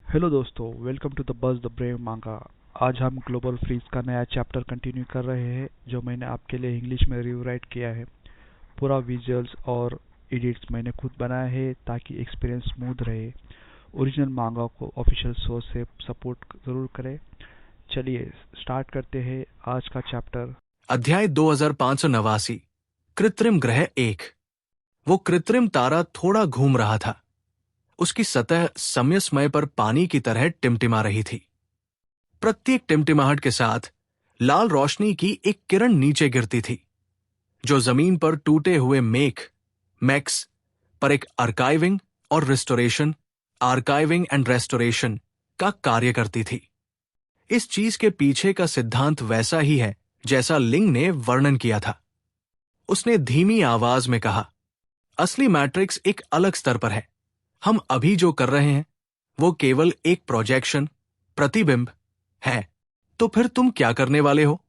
Hello दोस्तों, welcome to the buzz the brave manga. आज हम ग्लोबल फ्रीज का नया चैप्टर कंटिन्यू कर रहे हैं जो मैंने आपके लिए इंग्लिश में रिवराइट किया है। पूरा विजुअल्स और एडिट्स मैंने खुद बनाया है ताकि एक्सपीरियंस स्मूथ रहे। ओरिजिनल मांगा को ऑफिशियल सोर्स से सपोर्ट जरूर करें। चलिए स्टार्ट करते हैं आज का चैप्टर। अध्याय 2589। कृत्रिम ग्रह 1। वो कृत्रिम तारा थोड़ा घूम रहा था। उसकी सतह समय समय पर पानी की तरह टिमटिमा रही थी। प्रत्येक टिमटिमाहट के साथ लाल रोशनी की एक किरण नीचे गिरती थी, जो जमीन पर टूटे हुए मैक्स पर एक आर्काइविंग एंड रेस्टोरेशन का कार्य करती थी। इस चीज के पीछे का सिद्धांत वैसा ही है जैसा लिंग ने वर्णन किया था। उसने धीमी आवाज में कहा, असली मैट्रिक्स एक अलग स्तर पर है। हम अभी जो कर रहे हैं वो केवल एक प्रतिबिंब है। तो फिर तुम क्या करने वाले हो?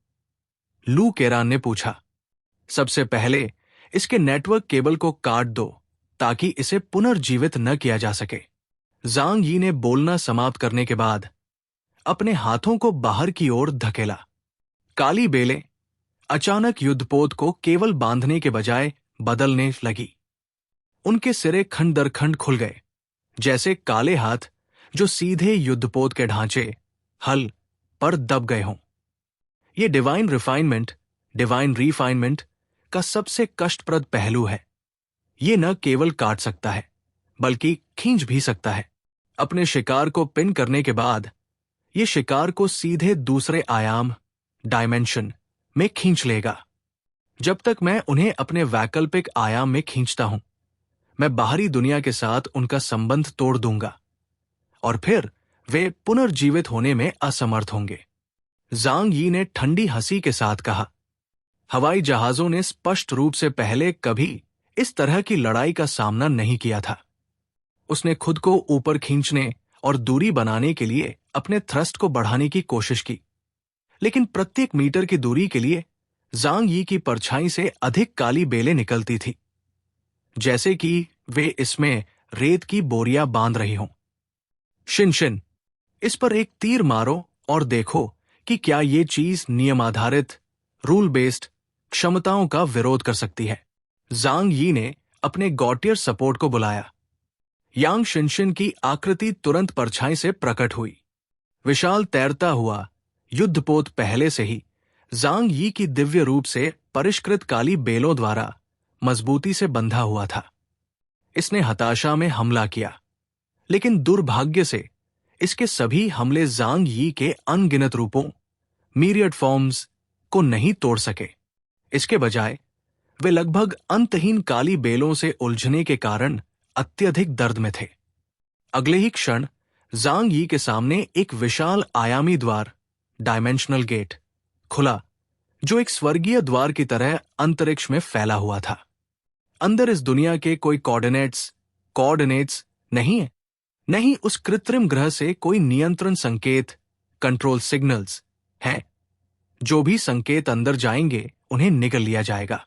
लू केरान ने पूछा। सबसे पहले इसके नेटवर्क केबल को काट दो ताकि इसे पुनर्जीवित न किया जा सके। जांग यी ने बोलना समाप्त करने के बाद अपने हाथों को बाहर की ओर धकेला। काली बेलें अचानक युद्धपोत को केवल बांधने के बजाय बदलने लगी। उनके सिरे खंड दर खंड खुल गए, जैसे काले हाथ जो सीधे युद्धपोत के ढांचे हल पर दब गए हों। ये डिवाइन रिफाइनमेंट का सबसे कष्टप्रद पहलू है। ये न केवल काट सकता है बल्कि खींच भी सकता है। अपने शिकार को पिन करने के बाद ये शिकार को सीधे दूसरे डायमेंशन में खींच लेगा। जब तक मैं उन्हें अपने वैकल्पिक आयाम में खींचता हूं, मैं बाहरी दुनिया के साथ उनका संबंध तोड़ दूंगा और फिर वे पुनर्जीवित होने में असमर्थ होंगे। जांग यी ने ठंडी हंसी के साथ कहा। हवाई जहाजों ने स्पष्ट रूप से पहले कभी इस तरह की लड़ाई का सामना नहीं किया था। उसने खुद को ऊपर खींचने और दूरी बनाने के लिए अपने थ्रस्ट को बढ़ाने की कोशिश की, लेकिन प्रत्येक मीटर की दूरी के लिए जांग यी की परछाई से अधिक काली बेलें निकलती थी, जैसे कि वे इसमें रेत की बोरियां बांध रही हों। शिन, इस पर एक तीर मारो और देखो कि क्या ये चीज नियम आधारित रूल बेस्ड क्षमताओं का विरोध कर सकती है। जांग यी ने अपने गॉटियर सपोर्ट को बुलाया। यांग शिनशिन की आकृति तुरंत परछाई से प्रकट हुई। विशाल तैरता हुआ युद्धपोत पहले से ही जांग यी की दिव्य रूप से परिष्कृत काली बेलों द्वारा मजबूती से बंधा हुआ था। इसने हताशा में हमला किया, लेकिन दुर्भाग्य से इसके सभी हमले जांग यी के अनगिनत रूपों मीरियड फॉर्म्स को नहीं तोड़ सके। इसके बजाय वे लगभग अंतहीन काली बेलों से उलझने के कारण अत्यधिक दर्द में थे। अगले ही क्षण जांग यी के सामने एक विशाल आयामी द्वार डायमेंशनल गेट खुला, जो एक स्वर्गीय द्वार की तरह अंतरिक्ष में फैला हुआ था। अंदर इस दुनिया के कोई कोऑर्डिनेट्स नहीं है, नहीं उस कृत्रिम ग्रह से कोई नियंत्रण संकेत कंट्रोल सिग्नल्स हैं। जो भी संकेत अंदर जाएंगे उन्हें निगल लिया जाएगा।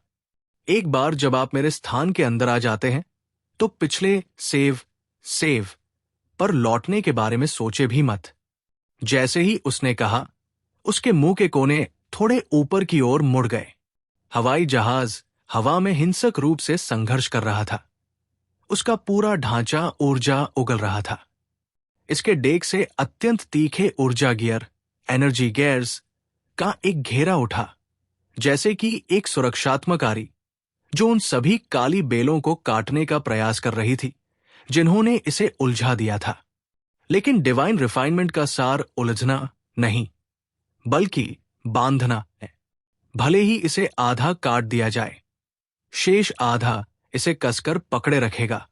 एक बार जब आप मेरे स्थान के अंदर आ जाते हैं तो पिछले सेव पर लौटने के बारे में सोचे भी मत। जैसे ही उसने कहा, उसके मुंह के कोने थोड़े ऊपर की ओर मुड़ गए। हवाई जहाज हवा में हिंसक रूप से संघर्ष कर रहा था। उसका पूरा ढांचा ऊर्जा उगल रहा था। इसके डेक से अत्यंत तीखे ऊर्जा गियर एनर्जी गेयर्स का एक घेरा उठा, जैसे कि एक सुरक्षात्मक आरी जो उन सभी काली बेलों को काटने का प्रयास कर रही थी जिन्होंने इसे उलझा दिया था। लेकिन डिवाइन रिफाइनमेंट का सार उलझना नहीं बल्कि बांधना है। भले ही इसे आधा काट दिया जाए, शेष आधा इसे कसकर पकड़े रखेगा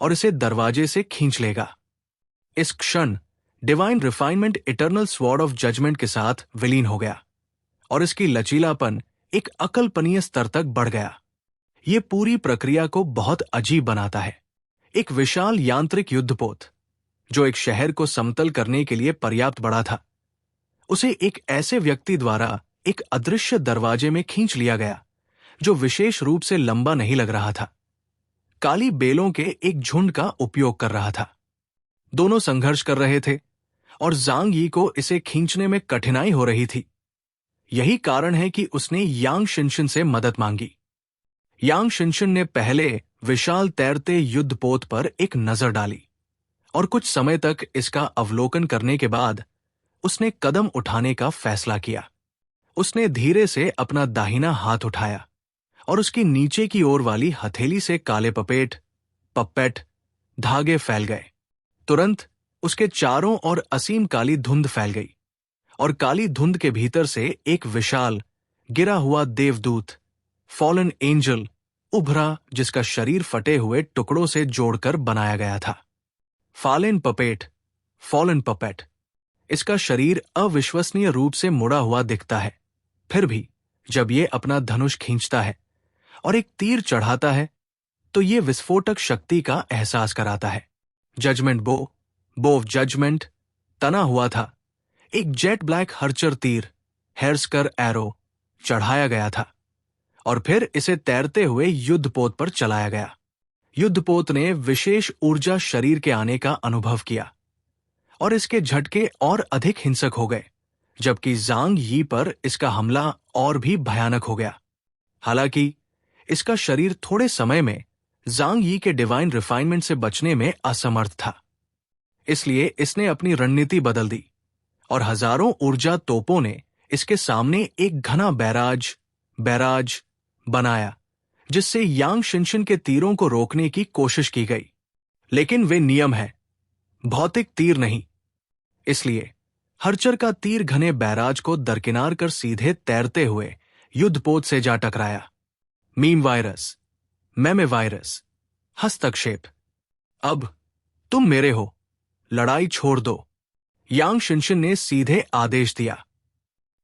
और इसे दरवाजे से खींच लेगा। इस क्षण divine refinement eternal sword of judgement के साथ विलीन हो गया और इसकी लचीलापन एक अकल्पनीय स्तर तक बढ़ गया। यह पूरी प्रक्रिया को बहुत अजीब बनाता है। एक विशाल यांत्रिक युद्धपोत जो एक शहर को समतल करने के लिए पर्याप्त बड़ा था, उसे एक ऐसे व्यक्ति द्वारा एक अदृश्य दरवाजे में खींच लिया गया जो विशेष रूप से लंबा नहीं लग रहा था। काली बेलों के एक झुंड का उपयोग कर रहा था। दोनों संघर्ष कर रहे थे और ज़ांग यी को इसे खींचने में कठिनाई हो रही थी। यही कारण है कि उसने यांग शिनशिन से मदद मांगी। यांग शिनशिन ने पहले विशाल तैरते युद्धपोत पर एक नजर डाली और कुछ समय तक इसका अवलोकन करने के बाद उसने कदम उठाने का फैसला किया। उसने धीरे से अपना दाहिना हाथ उठाया और उसकी नीचे की ओर वाली हथेली से काले पप्पेट धागे फैल गए। तुरंत उसके चारों ओर असीम काली धुंध फैल गई और काली धुंध के भीतर से एक विशाल गिरा हुआ देवदूत फॉलन एंजल उभरा, जिसका शरीर फटे हुए टुकड़ों से जोड़कर बनाया गया था। Fallen puppet. इसका शरीर अविश्वसनीय रूप से मुड़ा हुआ दिखता है। फिर भी जब ये अपना धनुष खींचता है और एक तीर चढ़ाता है तो ये विस्फोटक शक्ति का एहसास कराता है। जजमेंट बो ऑफ जजमेंट तना हुआ था। एक जेट ब्लैक हर्चर तीर हेर्स्कर एरो चढ़ाया गया था और फिर इसे तैरते हुए युद्धपोत पर चलाया गया। युद्धपोत ने विशेष ऊर्जा शरीर के आने का अनुभव किया और इसके झटके और अधिक हिंसक हो गए, जबकि ज़ांग यी पर इसका हमला और भी भयानक हो गया। हालांकि इसका शरीर थोड़े समय में ज़ांग यी के डिवाइन रिफाइनमेंट से बचने में असमर्थ था। इसलिए इसने अपनी रणनीति बदल दी और हजारों ऊर्जा तोपों ने इसके सामने एक घना बैराज बनाया, जिससे यांग शिनशिन के तीरों को रोकने की कोशिश की गई। लेकिन वे नियम है, भौतिक तीर नहीं। इसलिए हर्चर का तीर घने बैराज को दरकिनार कर सीधे तैरते हुए युद्धपोत से जा टकराया। मेमे वायरस हस्तक्षेप। अब तुम मेरे हो, लड़ाई छोड़ दो, यांग शिनशिन ने सीधे आदेश दिया।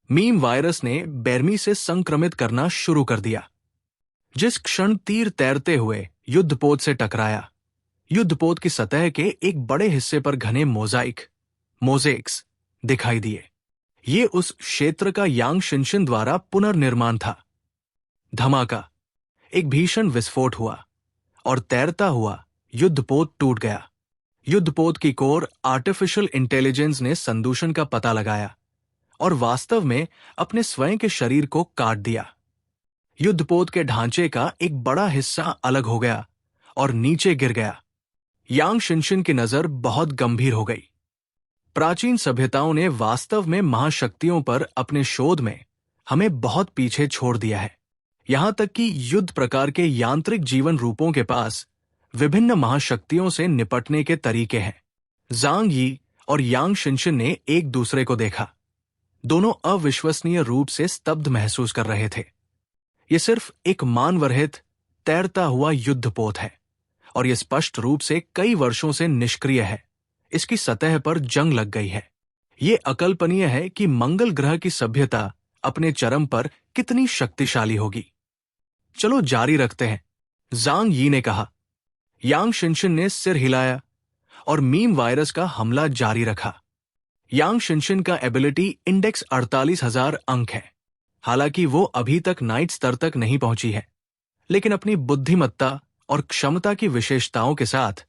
मीम वायरस ने बेरमी से संक्रमित करना शुरू कर दिया। जिस क्षण तीर तैरते हुए युद्धपोत से टकराया, युद्धपोत की सतह के एक बड़े हिस्से पर घने मोज़ेक्स दिखाई दिए। ये उस क्षेत्र का यांग शिनशिन द्वारा पुनर्निर्माण था। धमाका, एक भीषण विस्फोट हुआ और तैरता हुआ युद्धपोत टूट गया। युद्धपोत की कोर आर्टिफिशियल इंटेलिजेंस ने संदूषण का पता लगाया और वास्तव में अपने स्वयं के शरीर को काट दिया। युद्धपोत के ढांचे का एक बड़ा हिस्सा अलग हो गया और नीचे गिर गया। यांग शिनशिन की नजर बहुत गंभीर हो गई। प्राचीन सभ्यताओं ने वास्तव में महाशक्तियों पर अपने शोध में हमें बहुत पीछे छोड़ दिया है। यहां तक कि युद्ध प्रकार के यांत्रिक जीवन रूपों के पास विभिन्न महाशक्तियों से निपटने के तरीके हैं। ज़ांग यी और यांग शिनशिन ने एक दूसरे को देखा। दोनों अविश्वसनीय रूप से स्तब्ध महसूस कर रहे थे। यह सिर्फ एक मानवरहित तैरता हुआ युद्धपोत है और यह स्पष्ट रूप से कई वर्षों से निष्क्रिय है। इसकी सतह पर जंग लग गई है। यह अकल्पनीय है कि मंगल ग्रह की सभ्यता अपने चरम पर कितनी शक्तिशाली होगी। चलो जारी रखते हैं, ज़ांग यी ने कहा। यांग शिनशिन ने सिर हिलाया और मीम वायरस का हमला जारी रखा। यांग शिनशिन का एबिलिटी इंडेक्स 48,000 अंक है। हालांकि वो अभी तक नाइट स्तर तक नहीं पहुंची है, लेकिन अपनी बुद्धिमत्ता और क्षमता की विशेषताओं के साथ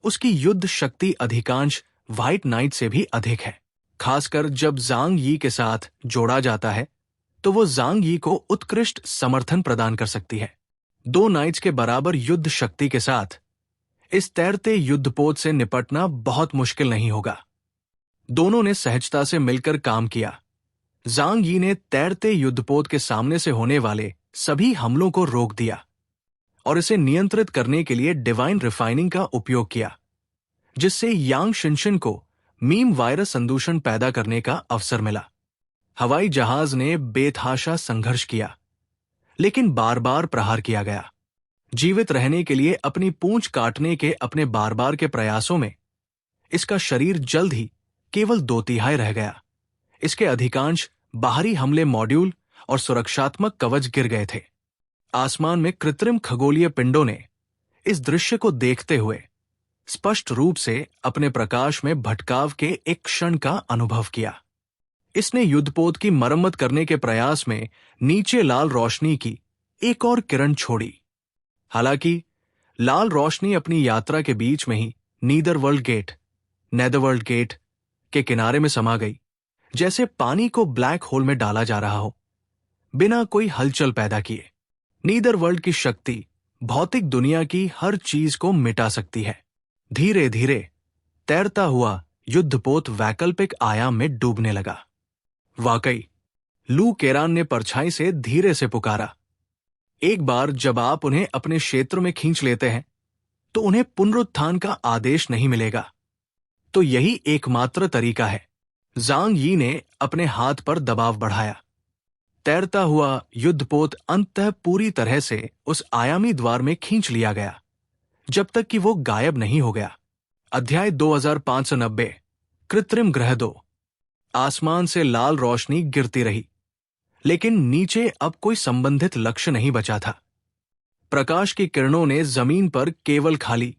उसकी युद्ध शक्ति अधिकांश व्हाइट नाइट से भी अधिक है। खासकर जब ज़ांग यी के साथ जोड़ा जाता है तो वो ज़ांग यी को उत्कृष्ट समर्थन प्रदान कर सकती है। 2 नाइट्स के बराबर युद्ध शक्ति के साथ इस तैरते युद्धपोत से निपटना बहुत मुश्किल नहीं होगा। दोनों ने सहजता से मिलकर काम किया। ज़ांग यी ने तैरते युद्धपोत के सामने से होने वाले सभी हमलों को रोक दिया और इसे नियंत्रित करने के लिए डिवाइन रिफाइनिंग का उपयोग किया, जिससे यांग शिनशिन को मीम वायरस संदूषण पैदा करने का अवसर मिला। हवाई जहाज ने बेतहाशा संघर्ष किया, लेकिन बार बार प्रहार किया गया। जीवित रहने के लिए अपनी पूंछ काटने के अपने बार बार के प्रयासों में इसका शरीर जल्द ही केवल 2/3 रह गया। इसके अधिकांश बाहरी हमले मॉड्यूल और सुरक्षात्मक कवच गिर गए थे। आसमान में कृत्रिम खगोलीय पिंडों ने इस दृश्य को देखते हुए स्पष्ट रूप से अपने प्रकाश में भटकाव के एक क्षण का अनुभव किया। इसने युद्धपोत की मरम्मत करने के प्रयास में नीचे लाल रोशनी की एक और किरण छोड़ी। हालांकि लाल रोशनी अपनी यात्रा के बीच में ही नीदरवर्ल्ड गेट नेदरवर्ल्ड गेट के किनारे में समा गई, जैसे पानी को ब्लैक होल में डाला जा रहा हो, बिना कोई हलचल पैदा किए। नीदरवर्ल्ड की शक्ति भौतिक दुनिया की हर चीज को मिटा सकती है। धीरे धीरे तैरता हुआ युद्धपोत वैकल्पिक आयाम में डूबने लगा। वाकई, लू केरान ने परछाई से धीरे से पुकारा। एक बार जब आप उन्हें अपने क्षेत्र में खींच लेते हैं तो उन्हें पुनरुत्थान का आदेश नहीं मिलेगा। तो यही एकमात्र तरीका है। जांग यी ने अपने हाथ पर दबाव बढ़ाया। तैरता हुआ युद्धपोत अंततः पूरी तरह से उस आयामी द्वार में खींच लिया गया, जब तक कि वो गायब नहीं हो गया। अध्याय 2590। कृत्रिम ग्रह 2। आसमान से लाल रोशनी गिरती रही, लेकिन नीचे अब कोई संबंधित लक्ष्य नहीं बचा था। प्रकाश की किरणों ने जमीन पर केवल खाली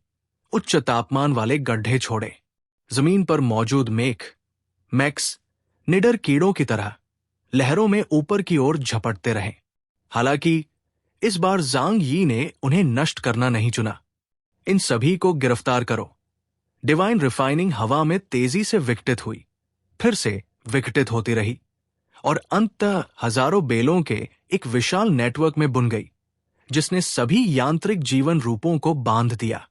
उच्च तापमान वाले गड्ढे छोड़े। जमीन पर मौजूद मैक्स निडर कीड़ों की तरह लहरों में ऊपर की ओर झपटते रहे। हालांकि इस बार जांग यी ने उन्हें नष्ट करना नहीं चुना। इन सभी को गिरफ्तार करो। डिवाइन रिफाइनिंग हवा में तेजी से विकटित हुई, फिर से विकटित होती रही और अंततः हजारों बेलों के एक विशाल नेटवर्क में बुन गई, जिसने सभी यांत्रिक जीवन रूपों को बांध दिया।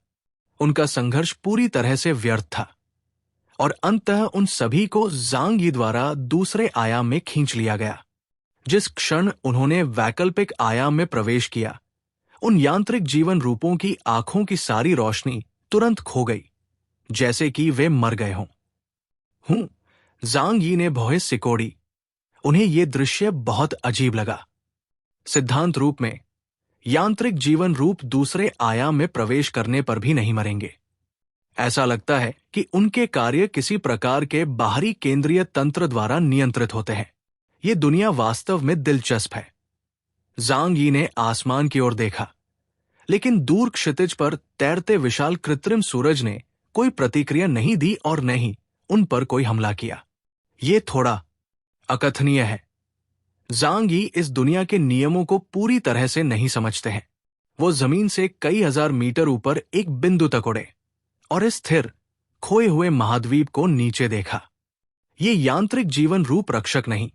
उनका संघर्ष पूरी तरह से व्यर्थ था और अंततः उन सभी को जांग यी द्वारा दूसरे आयाम में खींच लिया गया। जिस क्षण उन्होंने वैकल्पिक आयाम में प्रवेश किया, उन यांत्रिक जीवन रूपों की आंखों की सारी रोशनी तुरंत खो गई, जैसे कि वे मर गए हों। जांग यी ने भौहें सिकोड़ी। उन्हें यह दृश्य बहुत अजीब लगा। सिद्धांत रूप में यांत्रिक जीवन रूप दूसरे आयाम में प्रवेश करने पर भी नहीं मरेंगे। ऐसा लगता है कि उनके कार्य किसी प्रकार के बाहरी केंद्रीय तंत्र द्वारा नियंत्रित होते हैं। ये दुनिया वास्तव में दिलचस्प है। जांग यी ने आसमान की ओर देखा, लेकिन दूर क्षितिज पर तैरते विशाल कृत्रिम सूरज ने कोई प्रतिक्रिया नहीं दी और न ही उन पर कोई हमला किया। ये थोड़ा अकथनीय है। जांग यी इस दुनिया के नियमों को पूरी तरह से नहीं समझते हैं। वो जमीन से कई हजार मीटर ऊपर एक बिंदु तक उड़े और इस स्थिर खोए हुए महाद्वीप को नीचे देखा। ये यांत्रिक जीवन रूप रक्षक नहीं,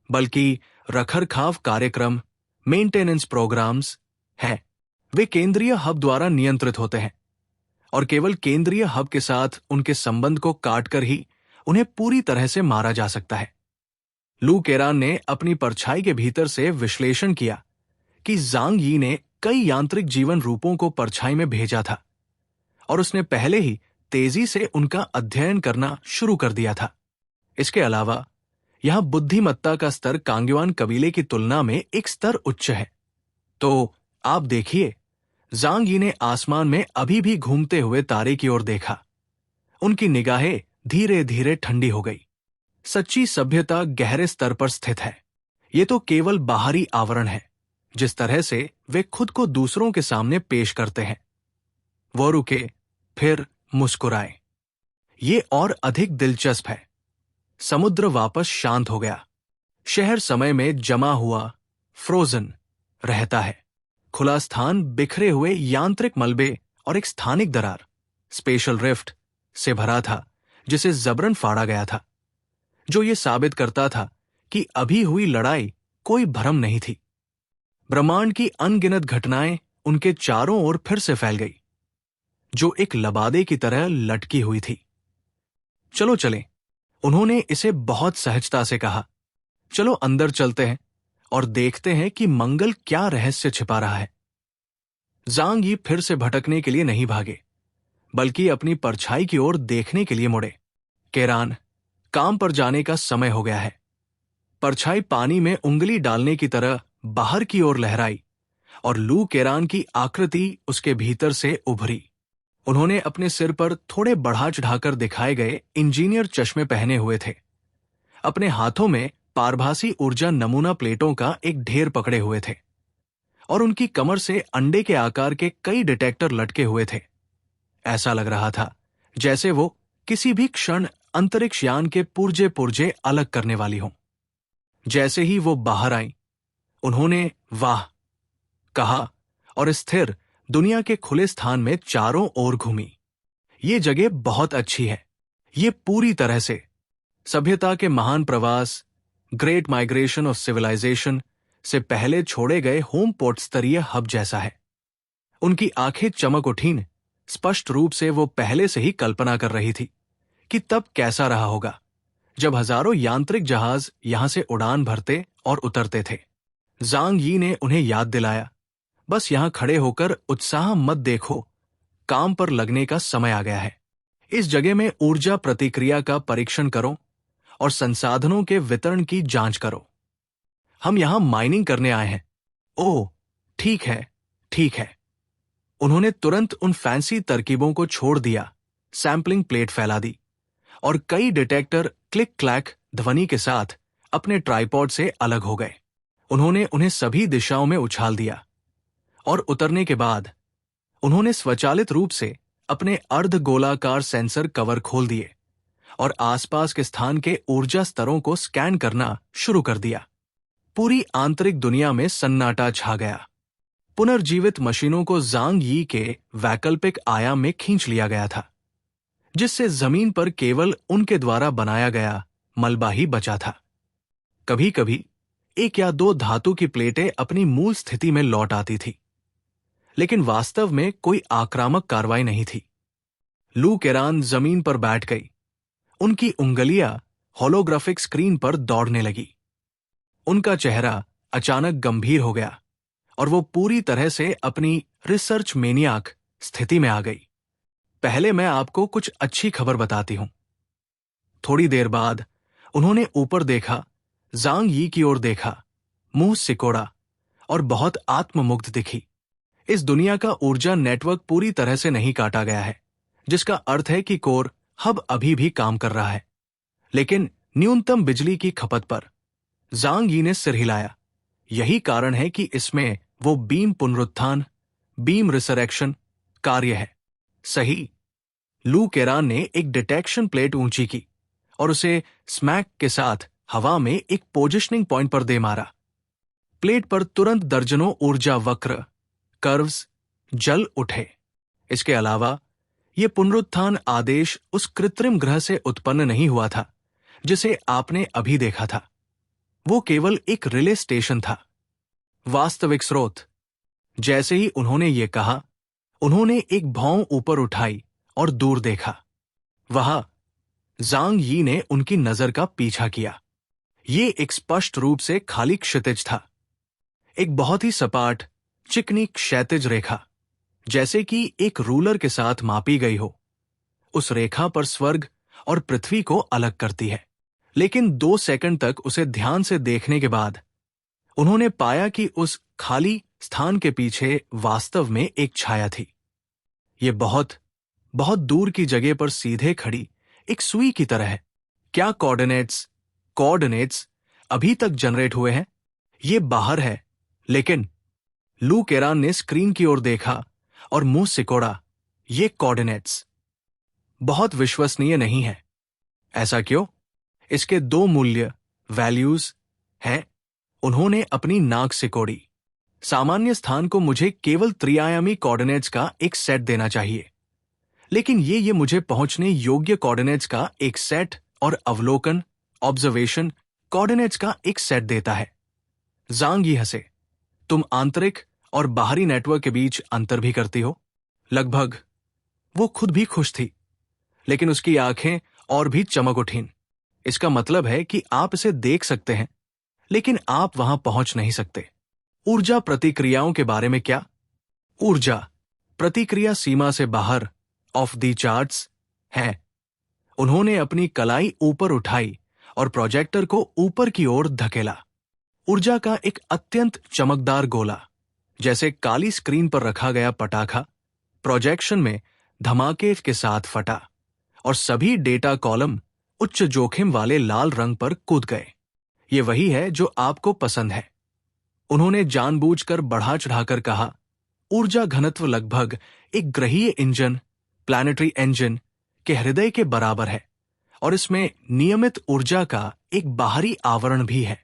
बल्कि रखरखाव कार्यक्रम, मेंटेनेंस प्रोग्राम्स हैं। वे केंद्रीय हब द्वारा नियंत्रित होते हैं और केवल केंद्रीय हब के साथ उनके संबंध को काटकर ही उन्हें पूरी तरह से मारा जा सकता है। लू केरान ने अपनी परछाई के भीतर से विश्लेषण किया कि जांग यी ने कई यांत्रिक जीवन रूपों को परछाई में भेजा था और उसने पहले ही तेजी से उनका अध्ययन करना शुरू कर दिया था। इसके अलावा यहां बुद्धिमत्ता का स्तर कांग्युआन कबीले की तुलना में एक स्तर उच्च है। तो आप देखिए, जांग यी ने आसमान में अभी भी घूमते हुए तारे की ओर देखा। उनकी निगाहें धीरे धीरे ठंडी हो गई। सच्ची सभ्यता गहरे स्तर पर स्थित है। ये तो केवल बाहरी आवरण है, जिस तरह से वे खुद को दूसरों के सामने पेश करते हैं। वो रुके, फिर मुस्कुराए। ये और अधिक दिलचस्प है। समुद्र वापस शांत हो गया। शहर समय में जमा हुआ फ्रोजन रहता है। खुला स्थान बिखरे हुए यांत्रिक मलबे और एक स्थानिक दरार, स्पेशल रिफ्ट, से भरा था, जिसे जबरन फाड़ा गया था, जो ये साबित करता था कि अभी हुई लड़ाई कोई भ्रम नहीं थी। ब्रह्मांड की अनगिनत घटनाएं उनके चारों ओर फिर से फैल गई, जो एक लबादे की तरह लटकी हुई थी। चलो चलें, उन्होंने इसे बहुत सहजता से कहा। चलो अंदर चलते हैं और देखते हैं कि मंगल क्या रहस्य छिपा रहा है। जांग यी फिर से भटकने के लिए नहीं भागे, बल्कि अपनी परछाई की ओर देखने के लिए मुड़े। केरान, काम पर जाने का समय हो गया है। परछाई पानी में उंगली डालने की तरह बाहर की ओर लहराई और लू केरान की आकृति उसके भीतर से उभरी। उन्होंने अपने सिर पर थोड़े बढ़ा चढ़ाकर दिखाए गए इंजीनियर चश्मे पहने हुए थे। अपने हाथों में पारभासी ऊर्जा नमूना प्लेटों का एक ढेर पकड़े हुए थे और उनकी कमर से अंडे के आकार के कई डिटेक्टर लटके हुए थे। ऐसा लग रहा था जैसे वो किसी भी क्षण अंतरिक्ष यान के पुर्जे पुर्जे अलग करने वाली हों। जैसे ही वो बाहर आई, उन्होंने वाह कहा और स्थिर दुनिया के खुले स्थान में चारों ओर घूमी। ये जगह बहुत अच्छी है, ये पूरी तरह से सभ्यता के महान प्रवास, ग्रेट माइग्रेशन ऑफ सिविलाइजेशन से पहले छोड़े गए होम पोर्ट स्तरीय हब जैसा है। उनकी आंखें चमक उठीं। स्पष्ट रूप से वो पहले से ही कल्पना कर रही थी कि तब कैसा रहा होगा जब हजारों यांत्रिक जहाज यहां से उड़ान भरते और उतरते थे। ज़ांग यी ने उन्हें याद दिलाया, बस यहां खड़े होकर उत्साह मत देखो, काम पर लगने का समय आ गया है। इस जगह में ऊर्जा प्रतिक्रिया का परीक्षण करो और संसाधनों के वितरण की जांच करो। हम यहां माइनिंग करने आए हैं। ओह, ठीक है, ठीक है। उन्होंने तुरंत उन फैंसी तरकीबों को छोड़ दिया, सैंपलिंग प्लेट फैला दी और कई डिटेक्टर क्लिक क्लैक ध्वनि के साथ अपने ट्राइपॉड से अलग हो गए। उन्होंने उन्हें सभी दिशाओं में उछाल दिया और उतरने के बाद उन्होंने स्वचालित रूप से अपने अर्धगोलाकार सेंसर कवर खोल दिए और आसपास के स्थान के ऊर्जा स्तरों को स्कैन करना शुरू कर दिया। पूरी आंतरिक दुनिया में सन्नाटा छा गया। पुनर्जीवित मशीनों को ज़ांग यी के वैकल्पिक आयाम में खींच लिया गया था, जिससे जमीन पर केवल उनके द्वारा बनाया गया मलबा ही बचा था। कभी कभी 1 या 2 धातु की प्लेटें अपनी मूल स्थिति में लौट आती थी, लेकिन वास्तव में कोई आक्रामक कार्रवाई नहीं थी। लू केरान जमीन पर बैठ गई। उनकी उंगलियां होलोग्राफिक स्क्रीन पर दौड़ने लगी। उनका चेहरा अचानक गंभीर हो गया और वो पूरी तरह से अपनी रिसर्च मेनियाक स्थिति में आ गई। पहले मैं आपको कुछ अच्छी खबर बताती हूं। थोड़ी देर बाद उन्होंने ऊपर देखा, ज़ांग यी की ओर देखा, मुंह सिकोड़ा और बहुत आत्ममुग्ध दिखी। इस दुनिया का ऊर्जा नेटवर्क पूरी तरह से नहीं काटा गया है, जिसका अर्थ है कि कोर हब अभी भी काम कर रहा है, लेकिन न्यूनतम बिजली की खपत पर। ज़ांग यी ने सिर हिलाया। यही कारण है कि इसमें वो बीम पुनरुत्थान, बीम रिसरेक्शन कार्य है। सही। लू केरान ने एक डिटेक्शन प्लेट ऊंची की और उसे स्मैक के साथ हवा में एक पोजिशनिंग पॉइंट पर दे मारा। प्लेट पर तुरंत दर्जनों ऊर्जा वक्र, कर्व्स, जल उठे। इसके अलावा यह पुनरुत्थान आदेश उस कृत्रिम ग्रह से उत्पन्न नहीं हुआ था जिसे आपने अभी देखा था। वो केवल एक रिले स्टेशन था, वास्तविक स्रोत। जैसे ही उन्होंने ये कहा, उन्होंने एक भौं ऊपर उठाई और दूर देखा। वहां ज़ांग यी ने उनकी नजर का पीछा किया। ये एक स्पष्ट रूप से खाली क्षितिज था, एक बहुत ही सपाट चिकनी क्षैतिज रेखा, जैसे कि एक रूलर के साथ मापी गई हो। उस रेखा पर स्वर्ग और पृथ्वी को अलग करती है। लेकिन 2 सेकंड तक उसे ध्यान से देखने के बाद उन्होंने पाया कि उस खाली स्थान के पीछे वास्तव में एक छाया थी। ये बहुत बहुत दूर की जगह पर सीधे खड़ी एक सुई की तरह है। क्या कोऑर्डिनेट्स अभी तक जनरेट हुए हैं? ये बाहर है, लेकिन लू केरान ने स्क्रीन की ओर देखा और मुंह सिकोड़ा। ये कोऑर्डिनेट्स बहुत विश्वसनीय नहीं है। ऐसा क्यों? इसके 2 मूल्य, वैल्यूज हैं। उन्होंने अपनी नाक सिकोड़ी। सामान्य स्थान को मुझे केवल त्रिआयामी कोऑर्डिनेट्स का एक सेट देना चाहिए, लेकिन ये मुझे पहुंचने योग्य कोऑर्डिनेट्स का एक सेट और अवलोकन, ऑब्जर्वेशन कोऑर्डिनेट्स का एक सेट देता है। ज़ांग यी हंसे। तुम आंतरिक और बाहरी नेटवर्क के बीच अंतर भी करती हो? लगभग। वो खुद भी खुश थी, लेकिन उसकी आंखें और भी चमक उठीं। इसका मतलब है कि आप इसे देख सकते हैं, लेकिन आप वहां पहुंच नहीं सकते। ऊर्जा प्रतिक्रियाओं के बारे में क्या? ऊर्जा प्रतिक्रिया सीमा से बाहर, ऑफ दी चार्ट्स है। उन्होंने अपनी कलाई ऊपर उठाई और प्रोजेक्टर को ऊपर की ओर धकेला। ऊर्जा का एक अत्यंत चमकदार गोला, जैसे काली स्क्रीन पर रखा गया पटाखा, प्रोजेक्शन में धमाके के साथ फटा और सभी डेटा कॉलम उच्च जोखिम वाले लाल रंग पर कूद गए। ये वही है जो आपको पसंद है। उन्होंने जानबूझकर बढ़ा चढ़ाकर कहा, ऊर्जा घनत्व लगभग एक ग्रहीय इंजन, प्लैनेटरी इंजन के हृदय के बराबर है और इसमें नियमित ऊर्जा का एक बाहरी आवरण भी है।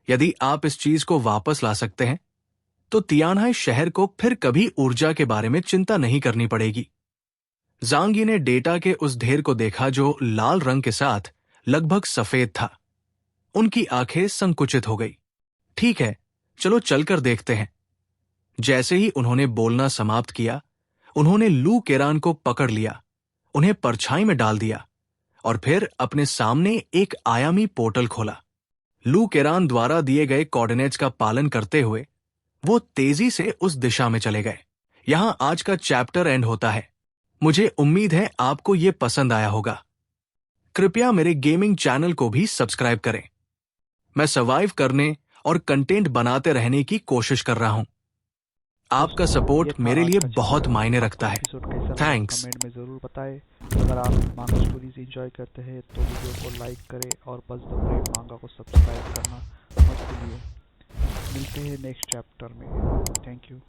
यदि आप इस चीज को वापस ला सकते हैं, तो तियानहाई शहर को फिर कभी ऊर्जा के बारे में चिंता नहीं करनी पड़ेगी। जांगी ने डेटा के उस ढेर को देखा जो लाल रंग के साथ लगभग सफेद था। उनकी आंखें संकुचित हो गई। ठीक है, चलो चलकर देखते हैं। जैसे ही उन्होंने बोलना समाप्त किया, उन्होंने लू केरान को पकड़ लिया, उन्हें परछाई में डाल दिया और फिर अपने सामने एक आयामी पोर्टल खोला। लू केरान द्वारा दिए गए कोऑर्डिनेट्स का पालन करते हुए वो तेजी से उस दिशा में चले गए। यहां आज का चैप्टर एंड होता है। मुझे उम्मीद है आपको ये पसंद आया होगा। कृपया मेरे गेमिंग चैनल को भी सब्सक्राइब करें। मैं सर्वाइव करने और कंटेंट बनाते रहने की कोशिश कर रहा हूं। आपका सपोर्ट मेरे लिए बहुत मायने रखता है। थैंक्स। कमेंट में ज़रूर बताएं। अगर आप मांगा स्टोरीज एंजॉय करते हैं तो वीडियो को लाइक करें और बस द ब्रेव मांगा को सब्सक्राइब करना मत भूलिए। मिलते हैं नेक्स्ट चैप्टर में। Thank you.